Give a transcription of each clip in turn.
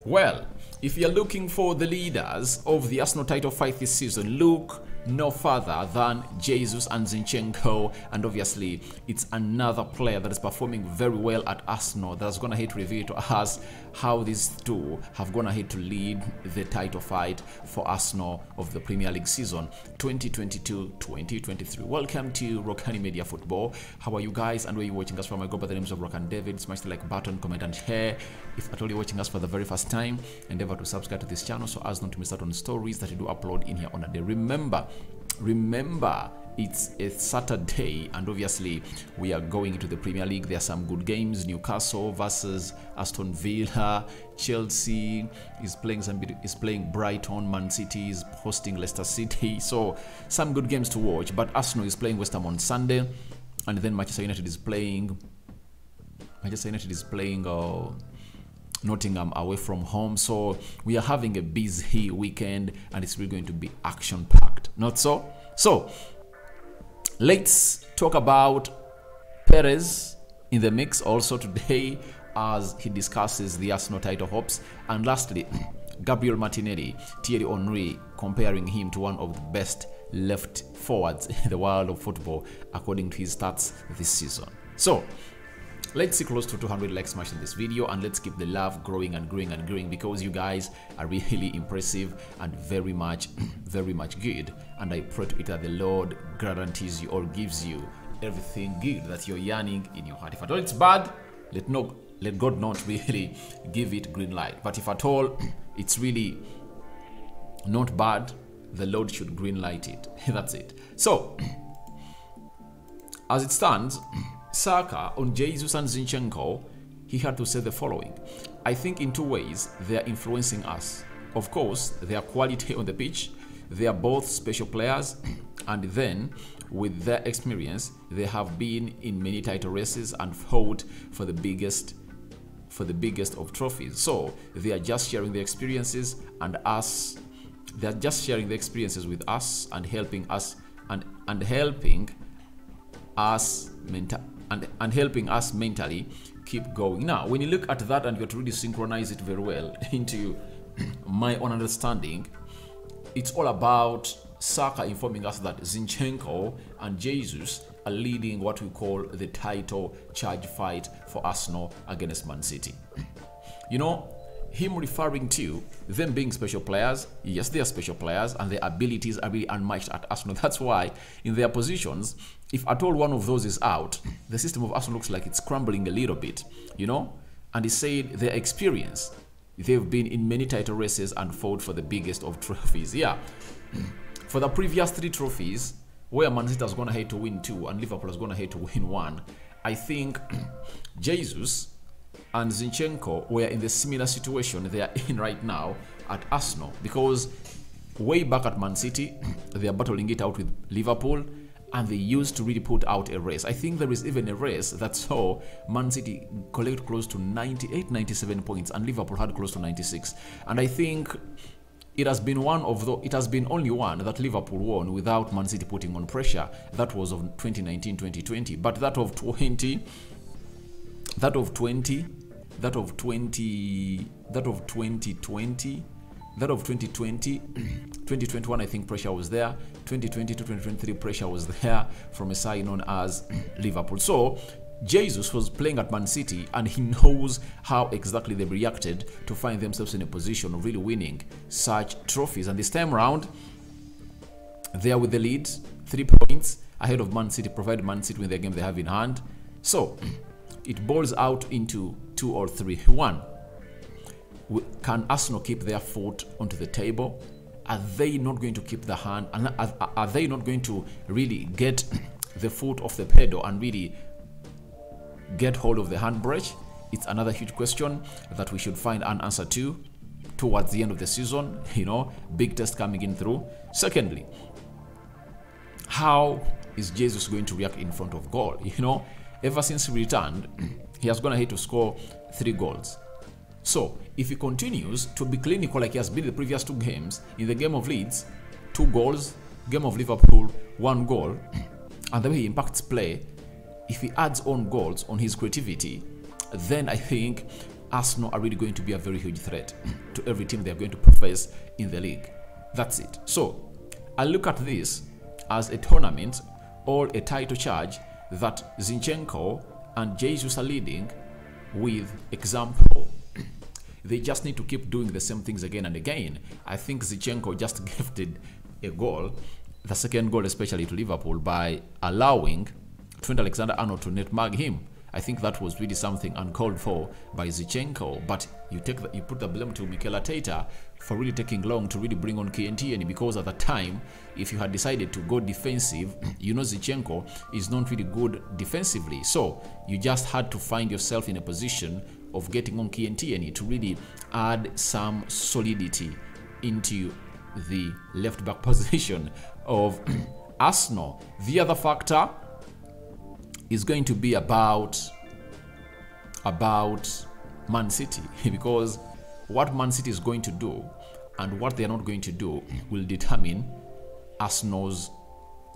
Well, if you're looking for the leaders of the Arsenal title fight this season, look no further than Jesus and Zinchenko, and obviously it's another player that is performing very well at Arsenal that's gonna hit to reveal to us how these two have gonna hit to lead the title fight for Arsenal of the Premier League season 2022-2023. Welcome to Rokani Media Football. How are you guys, and where you watching us from? I go by the names of Rokan David. Smash the like button, comment and share if at all you're watching us for the very first time. Endeavor to subscribe to this channel so as not to miss out on stories that we do upload in here on a day. Remember, it's a Saturday, and obviously we are going into the Premier League. There are some good games. Newcastle versus Aston Villa, Chelsea is playing Brighton, Man City is hosting Leicester City. So some good games to watch. But Arsenal is playing West Ham on Sunday, and then Manchester United is playing Nottingham away from home. So we are having a busy weekend, and it's really going to be action packed, not so? So let's talk about Perez in the mix also today as he discusses the Arsenal title hopes. And lastly, Gabriel Martinelli, Thierry Henry comparing him to one of the best left forwards in the world of football according to his stats this season. So let's see close to 200 likes smashed in this video, and let's keep the love growing and growing and growing, because you guys are really impressive and very much good. And I pray to it that the Lord guarantees you or gives you everything good that you're yearning in your heart. If at all it's bad, let God not really give it green light. But if at all it's really not bad, the Lord should green light it. That's it. So as it stands, Saka on Jesus and Zinchenko, he had to say the following: I think in two ways they are influencing us. Of course, their quality on the pitch, they are both special players, and then with their experience, they have been in many title races and fought for the biggest of trophies. So they are just sharing the experiences and us. They are just sharing the experiences with us and helping us and helping us mentally keep going. Now, when you look at that and you have to really synchronize it very well into my own understanding, it's all about Saka informing us that Zinchenko and Jesus are leading what we call the title charge fight for Arsenal against Man City. You know, him referring to them being special players. Yes, they are special players, and their abilities are really unmatched at Arsenal. That's why in their positions, if at all one of those is out, the system of Arsenal looks like it's crumbling a little bit, you know. And he said their experience, they've been in many title races and fought for the biggest of trophies. Yeah, for the previous 3 trophies, where Man City was going to hate to win 2 and Liverpool was going to hate to win 1, I think Jesus and Zinchenko were in the similar situation they are in right now at Arsenal, because way back at Man City, they are battling it out with Liverpool, and they used to really put out a race. I think there is even a race that saw Man City collect close to 98, 97 points, and Liverpool had close to 96. And I think it has been only one that Liverpool won without Man City putting on pressure. That was of 2019-2020. But that of 2020, 2021, I think pressure was there. 2020 to 2023, pressure was there from a side known as Liverpool. So Jesus was playing at Man City, and he knows how exactly they reacted to find themselves in a position of really winning such trophies. And this time around, they are with the lead, 3 points ahead of Man City, provided Man City win the game they have in hand. So it boils out into 2 or 3. 1, can Arsenal keep their foot onto the table? Are they not going to keep the hand? And are they not going to really get the foot off the pedal and really get hold of the handbrake? It's another huge question that we should find an answer to towards the end of the season. You know, big test coming in through. Secondly, how is Jesus going to react in front of goal? You know, ever since he returned, he has gone ahead to score 3 goals. So if he continues to be clinical like he has been in the previous 2 games, in the game of Leeds, 2 goals, game of Liverpool, 1 goal, and the way he impacts play, if he adds on goals on his creativity, then I think Arsenal are really going to be a very huge threat to every team they're going to face in the league. That's it. So I look at this as a tournament or a title charge that Zinchenko and Jesus are leading with example. They just need to keep doing the same things again and again. I think Zinchenko just gifted a goal, the second goal especially to Liverpool, by allowing Trent Alexander-Arnold to netmark him. I think that was really something uncalled for by Zinchenko, but you put the blame to Mikel Arteta for really taking long to really bring on Kieran, because at the time, if you had decided to go defensive, you know Zinchenko is not really good defensively, so you just had to find yourself in a position of getting on Kieran to really add some solidity into the left back position of Arsenal. The other factor is going to be about Man City, because what Man City is going to do and what they are not going to do will determine Arsenal's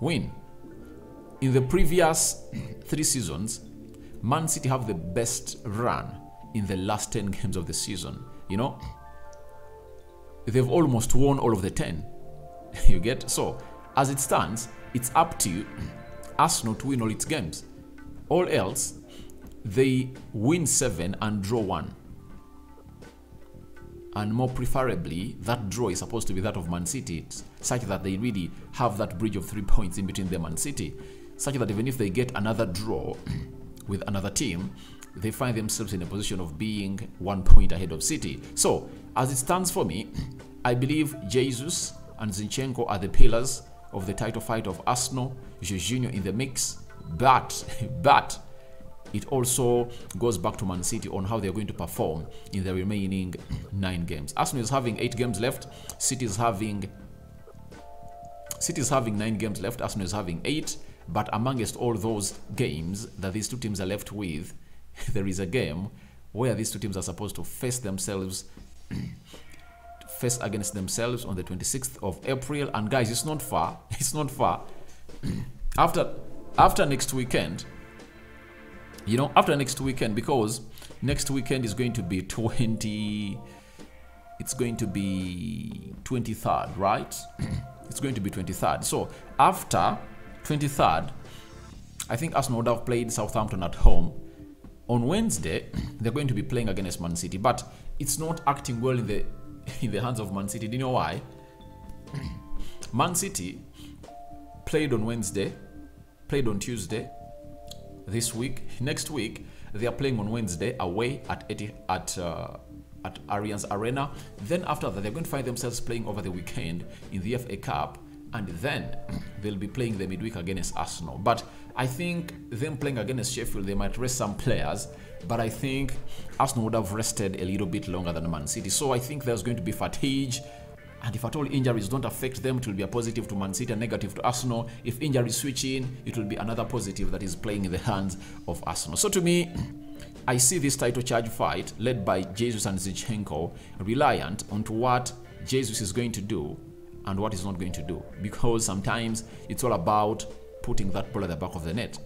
win. In the previous 3 seasons, Man City have the best run in the last 10 games of the season. You know, they've almost won all of the 10. You get? So as it stands, it's up to Arsenal to win all its games. All else, they win 7 and draw 1. And more preferably, that draw is supposed to be that of Man City, such that they really have that bridge of 3 points in between them and City, such that even if they get another draw with another team, they find themselves in a position of being 1 point ahead of City. So, as it stands for me, I believe Jesus and Zinchenko are the pillars of the title fight of Arsenal, Jorginho in the mix, but it also goes back to Man City on how they're going to perform in the remaining 9 games. Arsenal is having 8 games left. City is having 9 games left. Arsenal is having 8. But amongst all those games that these two teams are left with, there is a game where these two teams are supposed to face against themselves on the 26th of April. And guys, it's not far. It's not far. After next weekend, you know, after next weekend, because next weekend is going to be 23rd, right? It's going to be 23rd. So after 23rd, I think Arsenal would have played Southampton at home. On Wednesday, they're going to be playing against Man City, but it's not acting well in the hands of Man City. Do you know why? Man City played on Wednesday, played on Tuesday this week. Next week, they are playing on Wednesday away at Allianz Arena. Then after that, they're going to find themselves playing over the weekend in the FA Cup, and then they'll be playing the midweek against Arsenal. But I think them playing against Sheffield, they might rest some players, but I think Arsenal would have rested a little bit longer than Man City. So I think there's going to be fatigue, and if at all injuries don't affect them, it will be a positive to Man City, a negative to Arsenal. If injuries switch in, it will be another positive that is playing in the hands of Arsenal. So to me, I see this title charge fight led by Jesus and Zinchenko reliant on what Jesus is going to do and what he's not going to do, because sometimes it's all about putting that ball at the back of the net.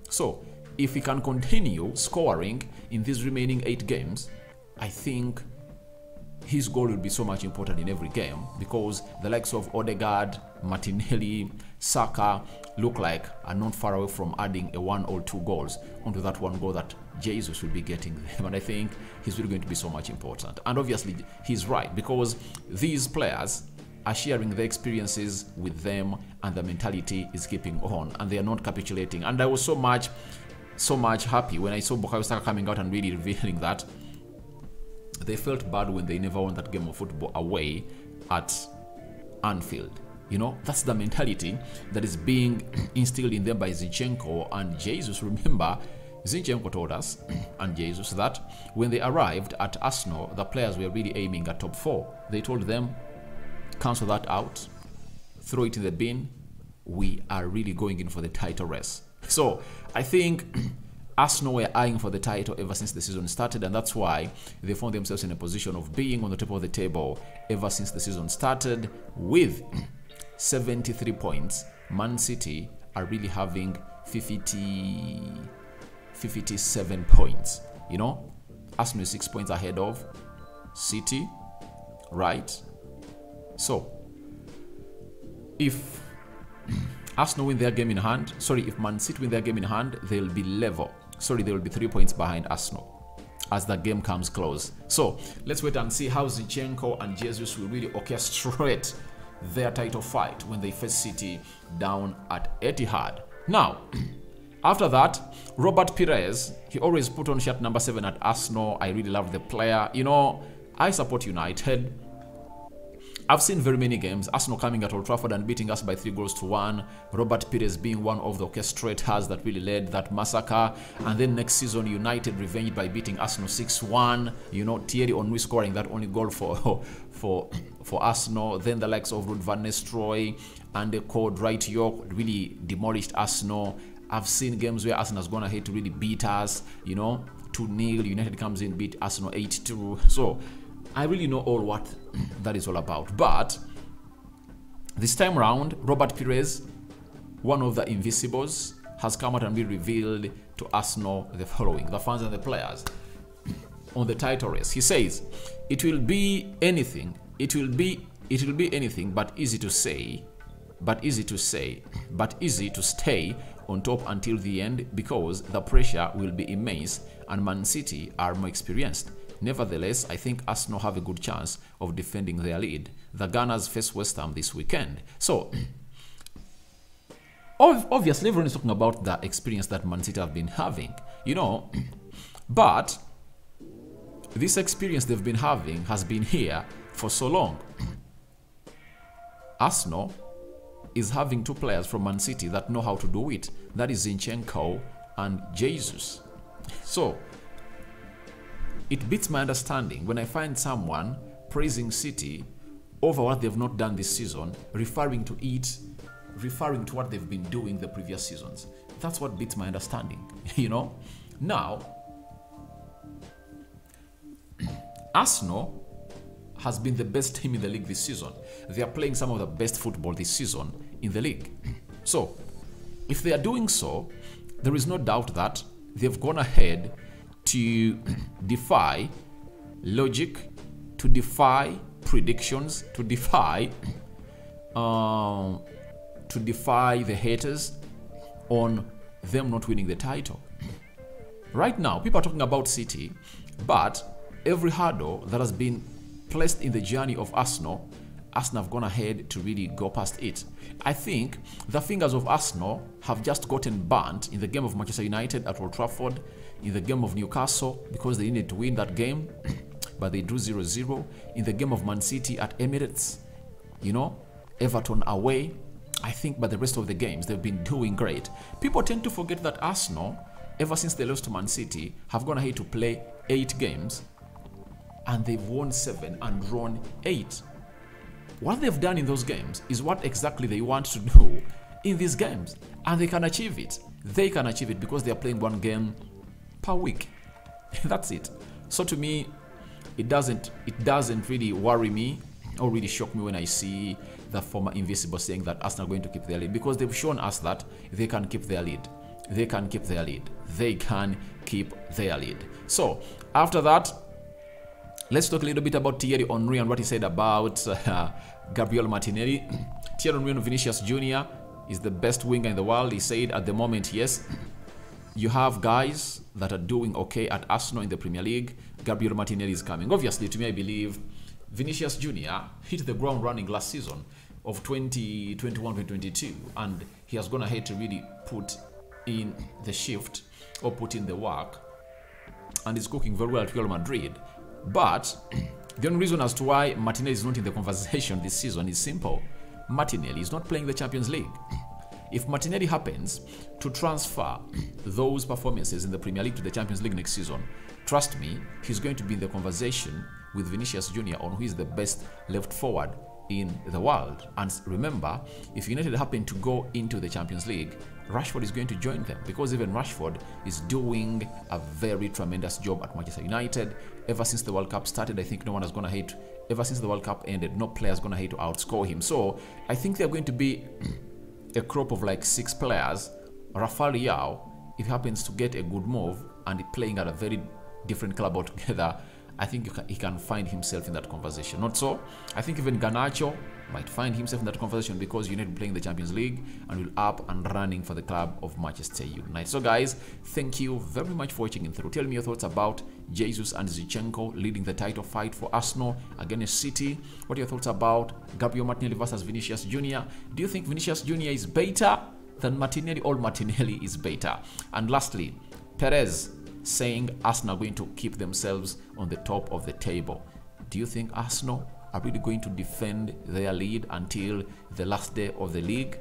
So if he can continue scoring in these remaining 8 games, I think his goal will be so much important in every game, because the likes of Odegaard, Martinelli, Saka look like are not far away from adding a 1 or 2 goals onto that 1 goal that Jesus will be getting them. And I think he's really going to be so much important. And obviously he's right, because these players are sharing their experiences with them, and the mentality is keeping on, and they are not capitulating. And I was so much happy when I saw Bukayo Saka coming out and really revealing that they felt bad when they never won that game of football away at Anfield. You know, that's the mentality that is being instilled in them by Zinchenko and Jesus. Remember, Zinchenko told us and Jesus that when they arrived at Arsenal, the players were really aiming at top 4. They told them, cancel that out, throw it in the bin. We are really going in for the title race. So I think Arsenal were eyeing for the title ever since the season started, and that's why they found themselves in a position of being on the top of the table ever since the season started with 73 points. Man City are really having 57 points, you know. Arsenal is 6 points ahead of City, right? So, if Arsenal win their game in hand, if Man City win their game in hand, they'll be level. They will be 3 points behind Arsenal as the game comes close. So, let's wait and see how Zinchenko and Jesus will really orchestrate their title fight when they face City down at Etihad. Now, after that, Robert Pires, he always put on shirt number 7 at Arsenal. I really love the player. You know, I support United. I've seen very many games, Arsenal coming at Old Trafford and beating us by 3-1. Robert Pires being one of the orchestrators that really led that massacre. And then next season, United revenged by beating Arsenal 6-1. You know, Thierry Henry scoring that only goal for Arsenal. Then the likes of Ruud van Nistelrooy and the code Right York really demolished Arsenal. I've seen games where Arsenal has gone ahead to really beat us, you know, 2-0. United comes in, beat Arsenal 8-2. So, I really know all what that is all about. But this time around, Robert Pires, one of the Invisibles, has come out and been revealed to Arsenal the following, the fans and the players, on the title race. He says, it will be anything. It will be anything but easy to say, but easy to stay on top until the end because the pressure will be immense and Man City are more experienced. Nevertheless, I think Arsenal have a good chance of defending their lead. The Gunners face West Ham this weekend. So, obviously, everyone is talking about the experience that Man City have been having, you know. But this experience they've been having has been here for so long. Arsenal is having 2 players from Man City that know how to do it. That is Zinchenko and Jesus. So, it beats my understanding when I find someone praising City over what they've not done this season, referring to what they've been doing the previous seasons. That's what beats my understanding, you know? Now, Arsenal has been the best team in the league this season. They are playing some of the best football this season in the league. So, if they are doing so, there is no doubt that they've gone ahead to defy logic, to defy predictions, to defy the haters on them not winning the title. Right now, people are talking about City, but every hurdle that has been placed in the journey of Arsenal have gone ahead to really go past it. I think the fingers of Arsenal have just gotten burnt in the game of Manchester United at Old Trafford, in the game of Newcastle, because they needed to win that game, but they drew 0-0. In the game of Man City at Emirates, you know, Everton away. I think by the rest of the games, they've been doing great. People tend to forget that Arsenal, ever since they lost to Man City, have gone ahead to play 8 games, and they've won 7 and drawn 8. What they've done in those games is what exactly they want to do in these games, and they can achieve it. They can achieve it because they are playing 1 game per week. That's it. So to me, it doesn't really worry me or really shock me when I see the former Invisible saying that Arsenal are going to keep their lead, because they've shown us that they can keep their lead. They can keep their lead. They can keep their lead. So after that, let's talk a little bit about Thierry Henry and what he said about Gabriel Martinelli. Thierry Henry and Vinicius Jr. is the best winger in the world. He said at the moment, yes, you have guys that are doing okay at Arsenal in the Premier League. Gabriel Martinelli is coming. Obviously, to me, I believe Vinicius Jr. hit the ground running last season of 2021-2022, and he has gone ahead to really put in the shift or put in the work, and is cooking very well at Real Madrid. But the only reason as to why Martinelli is not in the conversation this season is simple. Martinelli is not playing the Champions League. If Martinelli happens to transfer those performances in the Premier League to the Champions League next season, trust me, he's going to be in the conversation with Vinicius Jr. on who is the best left forward in the world. And remember, if United happen to go into the Champions League, Rashford is going to join them, because even Rashford is doing a very tremendous job at Manchester United. Ever since the World Cup started, I think no one has gone ahead. Ever since the World Cup ended, no player has gone ahead to outscore him. So I think they're going to be a crop of like 6 players. Rafael Leao, if he happens to get a good move and playing at a very different club altogether, I think he can find himself in that conversation. Not so. I think even Garnacho might find himself in that conversation because United playing the Champions League and will up and running for the club of Manchester United. So guys, thank you very much for watching in through. Tell me your thoughts about Jesus and Zinchenko leading the title fight for Arsenal against City. What are your thoughts about Gabriel Martinelli versus Vinicius Jr.? Do you think Vinicius Jr. is better than Martinelli, or Martinelli is better? And lastly, Perez saying Arsenal are going to keep themselves on the top of the table. Do you think Arsenal are really going to defend their lead until the last day of the league?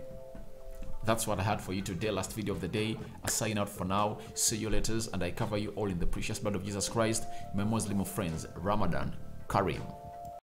That's what I had for you today. Last video of the day. I sign out for now. See you later, and I cover you all in the precious blood of Jesus Christ. My Muslim friends, Ramadan Kareem.